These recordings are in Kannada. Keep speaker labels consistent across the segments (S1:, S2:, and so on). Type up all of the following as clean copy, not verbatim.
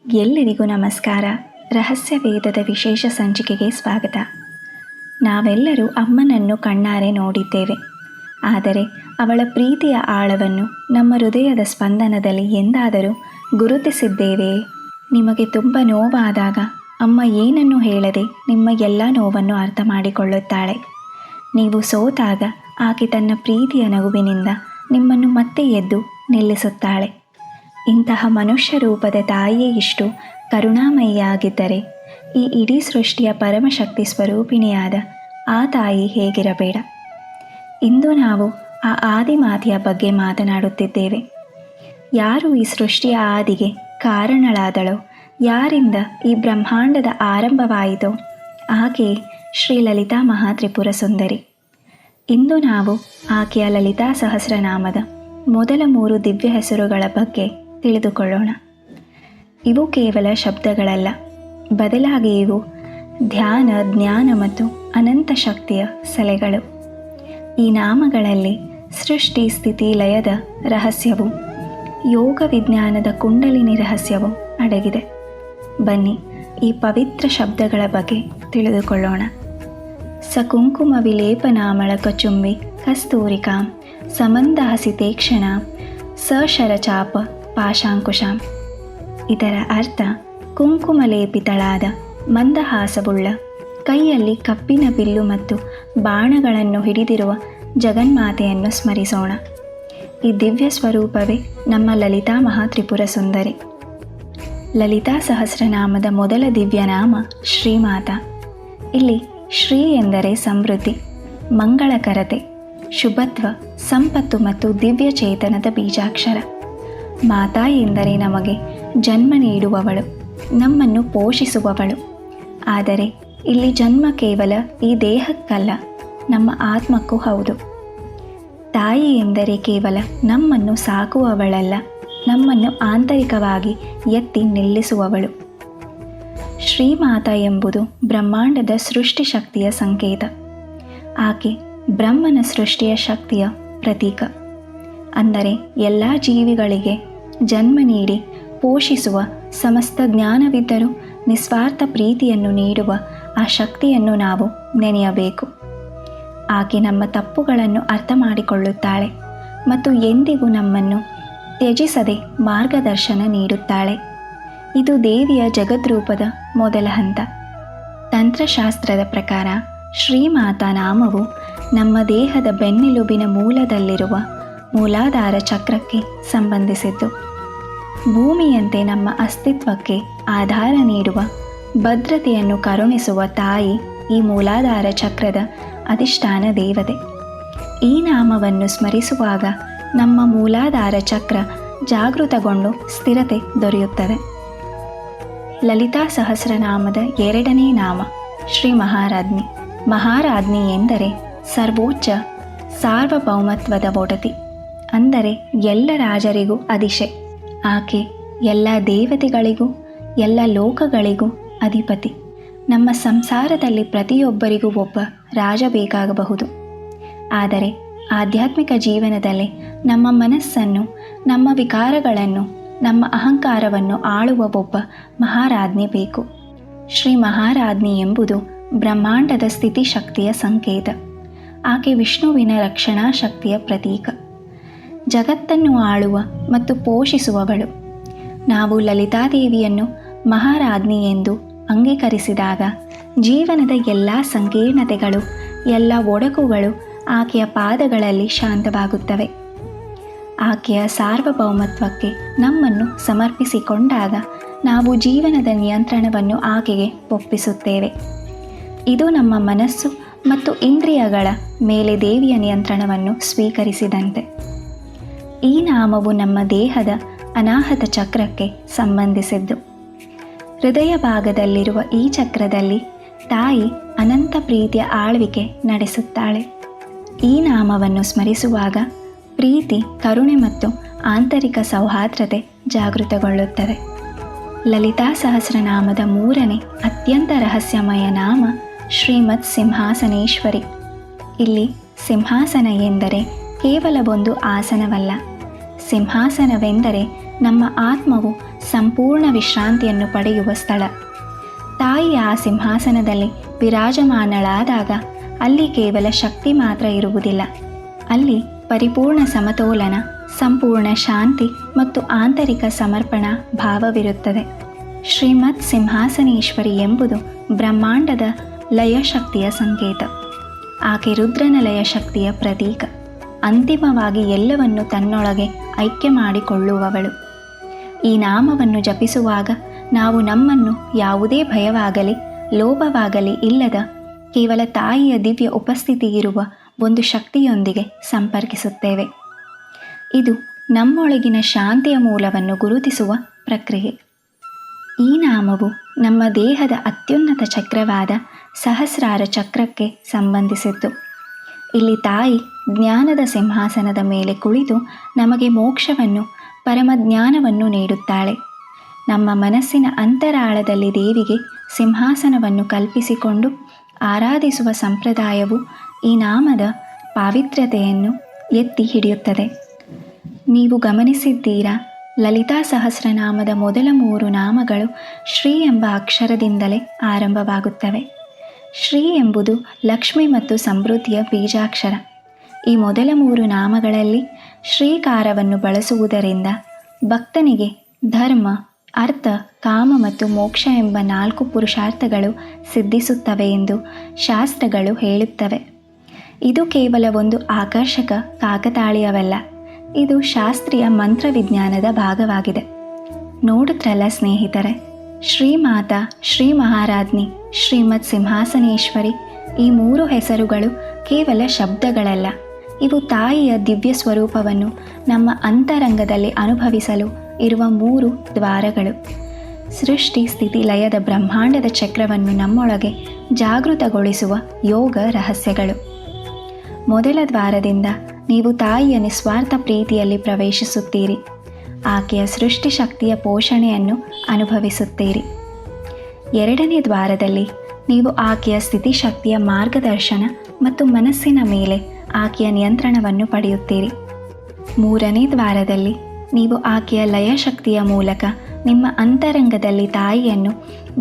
S1: ಎಲ್ಲರಿಗೂ ನಮಸ್ಕಾರ. ರಹಸ್ಯ ವೇದದ ವಿಶೇಷ ಸಂಚಿಕೆಗೆ ಸ್ವಾಗತ. ನಾವೆಲ್ಲರೂ ಅಮ್ಮನನ್ನು ಕಣ್ಣಾರೆ ನೋಡಿದ್ದೇವೆ, ಆದರೆ ಅವಳ ಪ್ರೀತಿಯ ಆಳವನ್ನು ನಮ್ಮ ಹೃದಯದ ಸ್ಪಂದನದಲ್ಲಿ ಎಂದಾದರೂ ಗುರುತಿಸಿದ್ದೇವೆಯೇ? ನಿಮಗೆ ತುಂಬ ನೋವಾದಾಗ ಅಮ್ಮ ಏನನ್ನು ಹೇಳದೆ ನಿಮ್ಮ ಎಲ್ಲ ನೋವನ್ನು ಅರ್ಥ ಮಾಡಿಕೊಳ್ಳುತ್ತಾಳೆ. ನೀವು ಸೋತಾಗ ಆಕೆ ತನ್ನ ಪ್ರೀತಿಯ ನಗುವಿನಿಂದ ನಿಮ್ಮನ್ನು ಮತ್ತೆ ಎದ್ದು ನಿಲ್ಲಿಸುತ್ತಾಳೆ. ಇಂತಹ ಮನುಷ್ಯ ರೂಪದ ತಾಯಿಯೇ ಇಷ್ಟು ಕರುಣಾಮಯಿಯಾಗಿದ್ದರೆ ಈ ಇಡೀ ಸೃಷ್ಟಿಯ ಪರಮಶಕ್ತಿ ಸ್ವರೂಪಿಣಿಯಾದ ಆ ತಾಯಿ ಹೇಗಿರಬೇಡ. ಇಂದು ನಾವು ಆ ಆದಿಮಾತೆಯ ಬಗ್ಗೆ ಮಾತನಾಡುತ್ತಿದ್ದೇವೆ. ಯಾರು ಈ ಸೃಷ್ಟಿಯ ಆದಿಗೆ ಕಾರಣಳಾದಳೋ, ಯಾರಿಂದ ಈ ಬ್ರಹ್ಮಾಂಡದ ಆರಂಭವಾಯಿತೋ ಆಕೆಯೇ ಶ್ರೀ ಲಲಿತಾ ಮಹಾತ್ರಿಪುರ ಸುಂದರಿ. ಇಂದು ನಾವು ಆಕೆಯ ಲಲಿತಾ ಸಹಸ್ರನಾಮದ ಮೊದಲ 3 ದಿವ್ಯ ಹೆಸರುಗಳ ಬಗ್ಗೆ ತಿಳಿದುಕೊಳ್ಳೋಣ. ಇವು ಕೇವಲ ಶಬ್ದಗಳಲ್ಲ, ಬದಲಾಗಿ ಇವು ಧ್ಯಾನ, ಜ್ಞಾನ ಮತ್ತು ಅನಂತ ಶಕ್ತಿಯ ಸೆಲೆಗಳು. ಈ ನಾಮಗಳಲ್ಲಿ ಸೃಷ್ಟಿ, ಸ್ಥಿತಿ, ಲಯದ ರಹಸ್ಯವು, ಯೋಗ ವಿಜ್ಞಾನದ ಕುಂಡಲಿನಿ ರಹಸ್ಯವು ಅಡಗಿದೆ. ಬನ್ನಿ ಈ ಪವಿತ್ರ ಶಬ್ದಗಳ ಬಗ್ಗೆ ತಿಳಿದುಕೊಳ್ಳೋಣ. ಸಕುಂಕುಮ ವಿಲೇಪನಾಮಳ ಕಚುಂಬಿ ಕಸ್ತೂರಿಕಾಂ ಸಮಂದಹಸಿತೇಕ್ಷಣ ಸಶರಚಾಪ ಪಾಶಾಂಕುಶಾಂ. ಇದರ ಅರ್ಥ ಕುಂಕುಮಲೇಪಿತಳಾದ ಮಂದಹಾಸವುಳ್ಳ, ಕೈಯಲ್ಲಿ ಕಪ್ಪಿನ ಬಿಲ್ಲು ಮತ್ತು ಬಾಣಗಳನ್ನು ಹಿಡಿದಿರುವ ಜಗನ್ಮಾತೆಯನ್ನು ಸ್ಮರಿಸೋಣ. ಈ ದಿವ್ಯ ಸ್ವರೂಪವೇ ನಮ್ಮ ಲಲಿತಾ ಮಹಾತ್ರಿಪುರ ಸುಂದರಿ. ಲಲಿತಾ ಸಹಸ್ರನಾಮದ ಮೊದಲ ದಿವ್ಯನಾಮ ಶ್ರೀಮಾತಾ. ಇಲ್ಲಿ ಶ್ರೀ ಎಂದರೆ ಸಮೃದ್ಧಿ, ಮಂಗಳಕರತೆ, ಶುಭತ್ವ, ಸಂಪತ್ತು ಮತ್ತು ದಿವ್ಯ ಚೇತನದ ಬೀಜಾಕ್ಷರ. ಮಾತಾ ಎಂದರೆ ನಮಗೆ ಜನ್ಮ ನೀಡುವವಳು, ನಮ್ಮನ್ನು ಪೋಷಿಸುವವಳು. ಆದರೆ ಇಲ್ಲಿ ಜನ್ಮ ಕೇವಲ ಈ ದೇಹಕ್ಕಲ್ಲ, ನಮ್ಮ ಆತ್ಮಕ್ಕೂ ಹೌದು. ತಾಯಿ ಎಂದರೆ ಕೇವಲ ನಮ್ಮನ್ನು ಸಾಕುವವಳಲ್ಲ, ನಮ್ಮನ್ನು ಆಂತರಿಕವಾಗಿ ಎತ್ತಿ ನಿಲ್ಲಿಸುವವಳು. ಶ್ರೀಮಾತಾ ಎಂಬುದು ಬ್ರಹ್ಮಾಂಡದ ಸೃಷ್ಟಿ ಶಕ್ತಿಯ ಸಂಕೇತ. ಆಕೆ ಬ್ರಹ್ಮನ ಸೃಷ್ಟಿಯ ಶಕ್ತಿಯ ಪ್ರತೀಕ. ಅಂದರೆ ಎಲ್ಲ ಜೀವಿಗಳಿಗೆ ಜನ್ಮ ನೀಡಿ ಪೋಷಿಸುವ, ಸಮಸ್ತ ಜ್ಞಾನವಿದ್ದರೂ ನಿಸ್ವಾರ್ಥ ಪ್ರೀತಿಯನ್ನು ನೀಡುವ ಆ ಶಕ್ತಿಯನ್ನು ನಾವು ನೆನೆಯಬೇಕು. ಆಕೆ ನಮ್ಮ ತಪ್ಪುಗಳನ್ನು ಅರ್ಥ ಮಾಡಿಕೊಳ್ಳುತ್ತಾಳೆ ಮತ್ತು ಎಂದಿಗೂ ನಮ್ಮನ್ನು ತ್ಯಜಿಸದೆ ಮಾರ್ಗದರ್ಶನ ನೀಡುತ್ತಾಳೆ. ಇದು ದೇವಿಯ ಜಗದ್ರೂಪದ ಮೊದಲ ಹಂತ. ತಂತ್ರಶಾಸ್ತ್ರದ ಪ್ರಕಾರ ಶ್ರೀಮಾತಾ ನಾಮವು ನಮ್ಮ ದೇಹದ ಬೆನ್ನೆಲುಬಿನ ಮೂಲದಲ್ಲಿರುವ ಮೂಲಾಧಾರ ಚಕ್ರಕ್ಕೆ ಸಂಬಂಧಿಸಿದ್ದು. ಭೂಮಿಯಂತೆ ನಮ್ಮ ಅಸ್ತಿತ್ವಕ್ಕೆ ಆಧಾರ ನೀಡುವ, ಭದ್ರತೆಯನ್ನು ಕರುಣಿಸುವ ತಾಯಿ ಈ ಮೂಲಾಧಾರ ಚಕ್ರದ ಅಧಿಷ್ಠಾನ ದೇವತೆ. ಈ ನಾಮವನ್ನು ಸ್ಮರಿಸುವಾಗ ನಮ್ಮ ಮೂಲಾಧಾರ ಚಕ್ರ ಜಾಗೃತಗೊಂಡು ಸ್ಥಿರತೆ ದೊರೆಯುತ್ತದೆ. ಲಲಿತಾ ಸಹಸ್ರನಾಮದ 2ನೇ ನಾಮ ಶ್ರೀ ಮಹಾರಾಜ್ಞಿ. ಮಹಾರಾಜ್ಞಿ ಎಂದರೆ ಸರ್ವೋಚ್ಚ ಸಾರ್ವಭೌಮತ್ವದ ಒಡತಿ, ಅಂದರೆ ಎಲ್ಲ ರಾಜರಿಗೂ ಅಧಿಶೆ. ಆಕೆ ಎಲ್ಲ ದೇವತೆಗಳಿಗೂ ಎಲ್ಲ ಲೋಕಗಳಿಗೂ ಅಧಿಪತಿ. ನಮ್ಮ ಸಂಸಾರದಲ್ಲಿ ಪ್ರತಿಯೊಬ್ಬರಿಗೂ ಒಬ್ಬ ರಾಜ ಬೇಕಾಗಬಹುದು, ಆದರೆ ಆಧ್ಯಾತ್ಮಿಕ ಜೀವನದಲ್ಲಿ ನಮ್ಮ ಮನಸ್ಸನ್ನು, ನಮ್ಮ ವಿಕಾರಗಳನ್ನು, ನಮ್ಮ ಅಹಂಕಾರವನ್ನು ಆಳುವ ಒಬ್ಬ ಮಹಾರಾಜ್ಞಿ ಬೇಕು. ಶ್ರೀ ಮಹಾರಾಜ್ಞಿ ಎಂಬುದು ಬ್ರಹ್ಮಾಂಡದ ಸ್ಥಿತಿಶಕ್ತಿಯ ಸಂಕೇತ. ಆಕೆ ವಿಷ್ಣುವಿನ ರಕ್ಷಣಾ ಶಕ್ತಿಯ ಪ್ರತೀಕ, ಜಗತ್ತನ್ನು ಆಳುವ ಮತ್ತು ಪೋಷಿಸುವವಳು. ನಾವು ಲಲಿತಾದೇವಿಯನ್ನು ಮಹಾರಾಜ್ಞಿ ಎಂದು ಅಂಗೀಕರಿಸಿದಾಗ ಜೀವನದ ಎಲ್ಲ ಸಂಕೀರ್ಣತೆಗಳು, ಎಲ್ಲ ಒಡಕುಗಳು ಆಕೆಯ ಪಾದಗಳಲ್ಲಿ ಶಾಂತವಾಗುತ್ತವೆ. ಆಕೆಯ ಸಾರ್ವಭೌಮತ್ವಕ್ಕೆ ನಮ್ಮನ್ನು ಸಮರ್ಪಿಸಿಕೊಂಡಾಗ ನಾವು ಜೀವನದ ನಿಯಂತ್ರಣವನ್ನು ಆಕೆಗೆ ಒಪ್ಪಿಸುತ್ತೇವೆ. ಇದು ನಮ್ಮ ಮನಸ್ಸು ಮತ್ತು ಇಂದ್ರಿಯಗಳ ಮೇಲೆ ದೇವಿಯ ನಿಯಂತ್ರಣವನ್ನು ಸ್ವೀಕರಿಸಿದಂತೆ. ಈ ನಾಮವು ನಮ್ಮ ದೇಹದ ಅನಾಹತ ಚಕ್ರಕ್ಕೆ ಸಂಬಂಧಿಸಿದ್ದು. ಹೃದಯ ಭಾಗದಲ್ಲಿರುವ ಈ ಚಕ್ರದಲ್ಲಿ ತಾಯಿ ಅನಂತ ಪ್ರೀತಿಯ ಆಳ್ವಿಕೆ ನಡೆಸುತ್ತಾಳೆ. ಈ ನಾಮವನ್ನು ಸ್ಮರಿಸುವಾಗ ಪ್ರೀತಿ, ಕರುಣೆ ಮತ್ತು ಆಂತರಿಕ ಸೌಹಾರ್ದತೆ ಜಾಗೃತಗೊಳ್ಳುತ್ತದೆ. ಲಲಿತಾ ಸಹಸ್ರನಾಮದ 3ನೇ ಅತ್ಯಂತ ರಹಸ್ಯಮಯ ನಾಮ ಶ್ರೀಮತ್ ಸಿಂಹಾಸನೇಶ್ವರಿ. ಇಲ್ಲಿ ಸಿಂಹಾಸನ ಎಂದರೆ ಕೇವಲ ಒಂದು ಆಸನವಲ್ಲ. ಸಿಂಹಾಸನವೆಂದರೆ ನಮ್ಮ ಆತ್ಮವು ಸಂಪೂರ್ಣ ವಿಶ್ರಾಂತಿಯನ್ನು ಪಡೆಯುವ ಸ್ಥಳ. ತಾಯಿಯ ಆ ಸಿಂಹಾಸನದಲ್ಲಿ ವಿರಾಜಮಾನಳಾದಾಗ ಅಲ್ಲಿ ಕೇವಲ ಶಕ್ತಿ ಮಾತ್ರ ಇರುವುದಿಲ್ಲ, ಅಲ್ಲಿ ಪರಿಪೂರ್ಣ ಸಮತೋಲನ, ಸಂಪೂರ್ಣ ಶಾಂತಿ ಮತ್ತು ಆಂತರಿಕ ಸಮರ್ಪಣಾ ಭಾವವಿರುತ್ತದೆ. ಶ್ರೀಮತ್ ಸಿಂಹಾಸನೇಶ್ವರಿ ಎಂಬುದು ಬ್ರಹ್ಮಾಂಡದ ಲಯಶಕ್ತಿಯ ಸಂಕೇತ. ಆಕೆ ರುದ್ರನ ಲಯಶಕ್ತಿಯ ಪ್ರತೀಕ. ಅಂತಿಮವಾಗಿ ಎಲ್ಲವನ್ನು ತನ್ನೊಳಗೆ ಐಕ್ಯ ಮಾಡಿಕೊಳ್ಳುವವಳು. ಈ ನಾಮವನ್ನು ಜಪಿಸುವಾಗ ನಾವು ನಮ್ಮನ್ನು ಯಾವುದೇ ಭಯವಾಗಲಿ ಲೋಭವಾಗಲಿ ಇಲ್ಲದ ಕೇವಲ ತಾಯಿಯ ದಿವ್ಯ ಉಪಸ್ಥಿತಿ ಇರುವ ಒಂದು ಶಕ್ತಿಯೊಂದಿಗೆ ಸಂಪರ್ಕಿಸುತ್ತೇವೆ. ಇದು ನಮ್ಮೊಳಗಿನ ಶಾಂತಿಯ ಮೂಲವನ್ನು ಗುರುತಿಸುವ ಪ್ರಕ್ರಿಯೆ. ಈ ನಾಮವು ನಮ್ಮ ದೇಹದ ಅತ್ಯುನ್ನತ ಚಕ್ರವಾದ ಸಹಸ್ರಾರ ಚಕ್ರಕ್ಕೆ ಸಂಬಂಧಿಸಿದ್ದು. ಇಲ್ಲಿ ತಾಯಿ ಜ್ಞಾನದ ಸಿಂಹಾಸನದ ಮೇಲೆ ಕುಳಿತು ನಮಗೆ ಮೋಕ್ಷವನ್ನು, ಪರಮಜ್ಞಾನವನ್ನು ನೀಡುತ್ತಾಳೆ. ನಮ್ಮ ಮನಸ್ಸಿನ ಅಂತರಾಳದಲ್ಲಿ ದೇವಿಗೆ ಸಿಂಹಾಸನವನ್ನು ಕಲ್ಪಿಸಿಕೊಂಡು ಆರಾಧಿಸುವ ಸಂಪ್ರದಾಯವು ಈ ನಾಮದ ಪಾವಿತ್ರ್ಯತೆಯನ್ನು ಎತ್ತಿ ಹಿಡಿಯುತ್ತದೆ. ನೀವು ಗಮನಿಸಿದ್ದೀರಾ, ಲಲಿತಾ ಸಹಸ್ರನಾಮದ ಮೊದಲ 3 ನಾಮಗಳು ಶ್ರೀ ಎಂಬ ಅಕ್ಷರದಿಂದಲೇ ಆರಂಭವಾಗುತ್ತವೆ. ಶ್ರೀ ಎಂಬುದು ಲಕ್ಷ್ಮಿ ಮತ್ತು ಸಮೃದ್ಧಿಯ ಬೀಜಾಕ್ಷರ. ಈ ಮೊದಲ 3 ನಾಮಗಳಲ್ಲಿ ಶ್ರೀಕಾರವನ್ನು ಬಳಸುವುದರಿಂದ ಭಕ್ತನಿಗೆ ಧರ್ಮ, ಅರ್ಥ, ಕಾಮ ಮತ್ತು ಮೋಕ್ಷ ಎಂಬ 4 ಪುರುಷಾರ್ಥಗಳು ಸಿದ್ಧಿಸುತ್ತವೆ ಎಂದು ಶಾಸ್ತ್ರಗಳು ಹೇಳುತ್ತವೆ. ಇದು ಕೇವಲ ಒಂದು ಆಕರ್ಷಕ ಕಾಕತಾಳೀಯವಲ್ಲ, ಇದು ಶಾಸ್ತ್ರೀಯ ಮಂತ್ರವಿಜ್ಞಾನದ ಭಾಗವಾಗಿದೆ. ನೋಡುತ್ತರಲ್ಲ ಸ್ನೇಹಿತರೆ, ಶ್ರೀಮಾತಾ, ಶ್ರೀ ಮಹಾರಾಜ್ನಿ, ಶ್ರೀಮತ್ ಸಿಂಹಾಸನೇಶ್ವರಿ ಈ 3 ಹೆಸರುಗಳು ಕೇವಲ ಶಬ್ದಗಳಲ್ಲ. ಇವು ತಾಯಿಯ ದಿವ್ಯ ಸ್ವರೂಪವನ್ನು ನಮ್ಮ ಅಂತರಂಗದಲ್ಲಿ ಅನುಭವಿಸಲು ಇರುವ 3 ದ್ವಾರಗಳು. ಸೃಷ್ಟಿ, ಸ್ಥಿತಿ, ಲಯದ ಬ್ರಹ್ಮಾಂಡದ ಚಕ್ರವನ್ನು ನಮ್ಮೊಳಗೆ ಜಾಗೃತಗೊಳಿಸುವ ಯೋಗ ರಹಸ್ಯಗಳು. ಮೊದಲ ದ್ವಾರದಿಂದ ನೀವು ತಾಯಿಯ ನಿಸ್ವಾರ್ಥ ಪ್ರೀತಿಯಲ್ಲಿ ಪ್ರವೇಶಿಸುತ್ತೀರಿ. ಆಕೆಯ ಸೃಷ್ಟಿಶಕ್ತಿಯ ಪೋಷಣೆಯನ್ನು ಅನುಭವಿಸುತ್ತೀರಿ. ಎರಡನೇ ದ್ವಾರದಲ್ಲಿ ನೀವು ಆಕೆಯ ಸ್ಥಿತಿಶಕ್ತಿಯ ಮಾರ್ಗದರ್ಶನ ಮತ್ತು ಮನಸ್ಸಿನ ಮೇಲೆ ಆಕೆಯ ನಿಯಂತ್ರಣವನ್ನು ಪಡೆಯುತ್ತೀರಿ. ಮೂರನೇ ದ್ವಾರದಲ್ಲಿ ನೀವು ಆಕೆಯ ಲಯಶಕ್ತಿಯ ಮೂಲಕ ನಿಮ್ಮ ಅಂತರಂಗದಲ್ಲಿ ತಾಯಿಯನ್ನು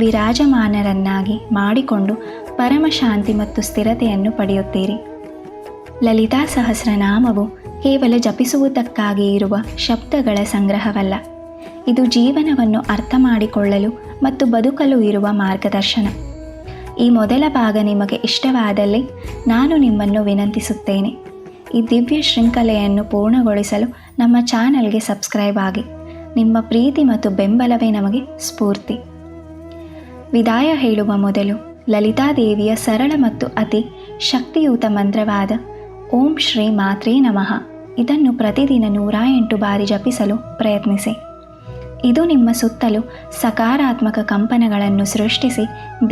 S1: ವಿರಾಜಮಾನರನ್ನಾಗಿ ಮಾಡಿಕೊಂಡು ಪರಮಶಾಂತಿ ಮತ್ತು ಸ್ಥಿರತೆಯನ್ನು ಪಡೆಯುತ್ತೀರಿ. ಲಲಿತಾ ಸಹಸ್ರನಾಮವು ಕೇವಲ ಜಪಿಸುವುದಕ್ಕಾಗಿ ಇರುವ ಶಬ್ದಗಳ ಸಂಗ್ರಹವಲ್ಲ, ಇದು ಜೀವನವನ್ನು ಅರ್ಥ ಮಾಡಿಕೊಳ್ಳಲು ಮತ್ತು ಬದುಕಲು ಇರುವ ಮಾರ್ಗದರ್ಶನ. ಈ ಮೊದಲ ಭಾಗ ನಿಮಗೆ ಇಷ್ಟವಾದಲ್ಲಿ ನಾನು ನಿಮ್ಮನ್ನು ವಿನಂತಿಸುತ್ತೇನೆ, ಈ ದಿವ್ಯ ಶೃಂಖಲೆಯನ್ನು ಪೂರ್ಣಗೊಳಿಸಲು ನಮ್ಮ ಚಾನಲ್ಗೆ ಸಬ್ಸ್ಕ್ರೈಬ್ ಆಗಿ. ನಿಮ್ಮ ಪ್ರೀತಿ ಮತ್ತು ಬೆಂಬಲವೇ ನಮಗೆ ಸ್ಫೂರ್ತಿ. ವಿದಾಯ ಹೇಳುವ ಮೊದಲು ಲಲಿತಾದೇವಿಯ ಸರಳ ಮತ್ತು ಅತಿ ಶಕ್ತಿಯುತ ಮಂತ್ರವಾದ ಓಂ ಶ್ರೀ ಮಾತ್ರೇ ನಮಃ ಇದನ್ನು ಪ್ರತಿದಿನ 108 ಬಾರಿ ಜಪಿಸಲು ಪ್ರಯತ್ನಿಸಿ. ಇದು ನಿಮ್ಮ ಸುತ್ತಲೂ ಸಕಾರಾತ್ಮಕ ಕಂಪನಗಳನ್ನು ಸೃಷ್ಟಿಸಿ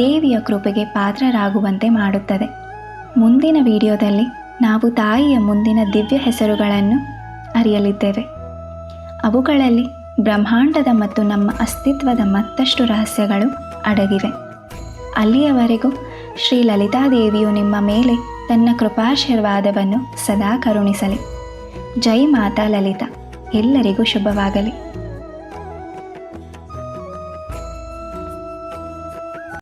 S1: ದೇವಿಯ ಕೃಪೆಗೆ ಪಾತ್ರರಾಗುವಂತೆ ಮಾಡುತ್ತದೆ. ಮುಂದಿನ ವಿಡಿಯೋದಲ್ಲಿ ನಾವು ತಾಯಿಯ ಮುಂದಿನ ದಿವ್ಯ ಹೆಸರುಗಳನ್ನು ಅರಿಯಲಿದ್ದೇವೆ. ಅವುಗಳಲ್ಲಿ ಬ್ರಹ್ಮಾಂಡದ ಮತ್ತು ನಮ್ಮ ಅಸ್ತಿತ್ವದ ಮತ್ತಷ್ಟು ರಹಸ್ಯಗಳು ಅಡಗಿವೆ. ಅಲ್ಲಿಯವರೆಗೂ ಶ್ರೀ ಲಲಿತಾದೇವಿಯು ನಿಮ್ಮ ಮೇಲೆ ತನ್ನ ಕೃಪಾಶೀರ್ವಾದವನ್ನು ಸದಾ ಕರುಣಿಸಲಿ. ಜೈ ಮಾತಾ ಲಲಿತಾ. ಎಲ್ಲರಿಗೂ ಶುಭವಾಗಲಿ.